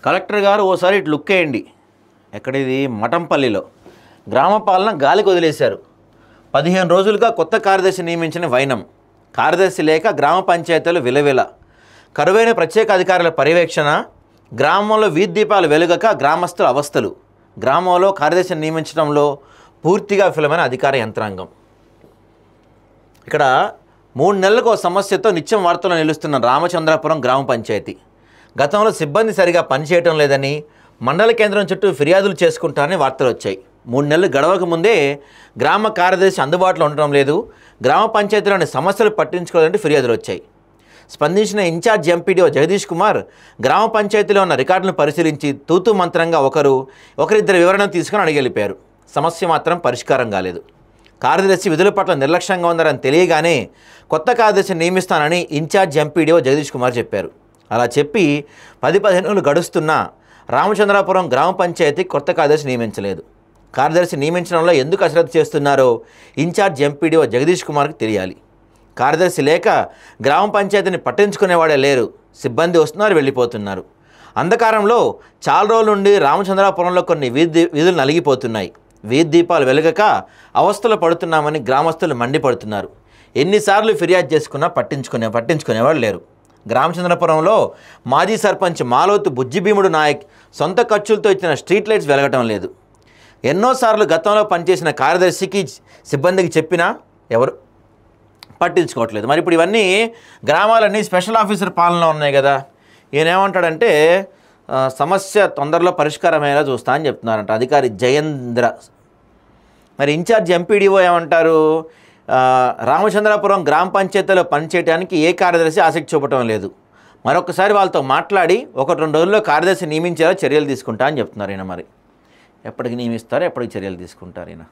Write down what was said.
Collector గారు ఓసారి ఇటు లుక్ వేయండి. ఎక్కడిది? మఠంపల్లిలో గ్రామ పాలన గాలికి వదిలేశారు. 15 రోజులుగా కొత్త కార్యదర్శి నియమించిన వైనం. కార్యదర్శి లేక గ్రామ పంచాయతీలు విలవిల. కరువైన ప్రత్యేక అధికారుల పర్యవేక్షణ. గ్రామంలో వీధి దీపాలు వెలుగక గ్రామస్తుల అవస్థలు. గ్రామంలో కార్యదర్శిని నియమించడంలో పూర్తిగా విఫలమైన అధికార యంత్రాంగం. ఇక్కడ 3 నెలలకు ఒక సమస్యతో నిత్యం వార్తల్లో నిలుస్తున్న రామచంద్రాపురం గ్రామ పంచాయతీ. గతంలో సిబ్బంది సరిగా పనిచేయటం లేదని, మండల కేంద్రం చుట్టూ ఫిర్యాదులు చేసుకుంటారని వార్తలు వచ్చాయి. 3 నెలలు గడవక ముందే గ్రామ కార్యదర్శి అందుబాటులో ఉండటం లేదు, గ్రామ పంచాయతీలోని సమస్యలు పట్టించుకోవాలంటే ఫిర్యాదులు వచ్చాయి. స్పందించిన ఇన్ఛార్జ్ ఎంపీడీఓ జగదీష్ కుమార్ గ్రామ పంచాయతీలో ఉన్న రికార్డులను పరిశీలించి తూతూ మంత్రంగా ఒకరిద్దరు వివరణ తీసుకుని అడిగెళ్ళిపోయారు. సమస్య మాత్రం పరిష్కారం కాలేదు. కార్యదర్శి విధుల పట్ల నిర్లక్ష్యంగా ఉందని తెలియగానే కొత్త కార్యదర్శిని నియమిస్తానని ఇన్ఛార్జ్ ఎంపీడీఓ జగదీష్ కుమార్ చెప్పారు. అలా చెప్పి 10-15 రోజులు గడుస్తున్నా రామచంద్రాపురం గ్రామ పంచాయతీ కొత్త కార్యదర్శి నియమించలేదు. కార్యదర్శి నియమించడంలో ఎందుకు అశ్రద్ధ చేస్తున్నారో ఇన్ఛార్జ్ ఎంపీడీఓ జగదీష్ కుమార్కి తెలియాలి. కార్యదర్శి లేక గ్రామ పంచాయతీని పట్టించుకునేవాడే లేరు. సిబ్బంది వస్తున్నారు, వెళ్ళిపోతున్నారు. అంధకారంలో చాలా రోజుల నుండి రామచంద్రాపురంలో కొన్ని వీధులు నలిగిపోతున్నాయి. వీధి దీపాలు వెలగక అవస్థలు పడుతున్నామని గ్రామస్తులు మండిపడుతున్నారు. ఎన్నిసార్లు ఫిర్యాదు చేసుకున్నా పట్టించుకునేవాళ్ళు లేరు. రామచంద్రపురంలో మాజీ సర్పంచ్ మాలోతు బుజ్జిభీముడు నాయక్ సొంత ఖర్చులతో ఇచ్చిన స్ట్రీట్ లైట్స్ వెలగటం లేదు. ఎన్నోసార్లు గతంలో పనిచేసిన కార్యదర్శికి సిబ్బందికి చెప్పినా ఎవరు పట్టించుకోవట్లేదు. మరి ఇప్పుడు ఇవన్నీ గ్రామాలన్నీ స్పెషల్ ఆఫీసర్ పాలనలో ఉన్నాయి కదా. ఈయన ఏమంటాడంటే సమస్య తొందరలో పరిష్కారమయ్యేలా చూస్తా అని చెప్తున్నారంట అధికారి జయేంద్ర. మరి ఇన్ఛార్జ్ ఎంపీడీఓ ఏమంటారు? రామచంద్రాపురం గ్రామ పంచాయతీలో పనిచేయడానికి ఏ కార్యదర్శి ఆసక్తి చూపటం లేదు. మరొకసారి వాళ్ళతో మాట్లాడి 1-2 రోజుల్లో కార్యదర్శి నియమించేలా చర్యలు తీసుకుంటా అని చెప్తున్నారు ఈయన. మరి ఎప్పటికి నియమిస్తారో, ఎప్పటికి చర్యలు తీసుకుంటారు ఈయన?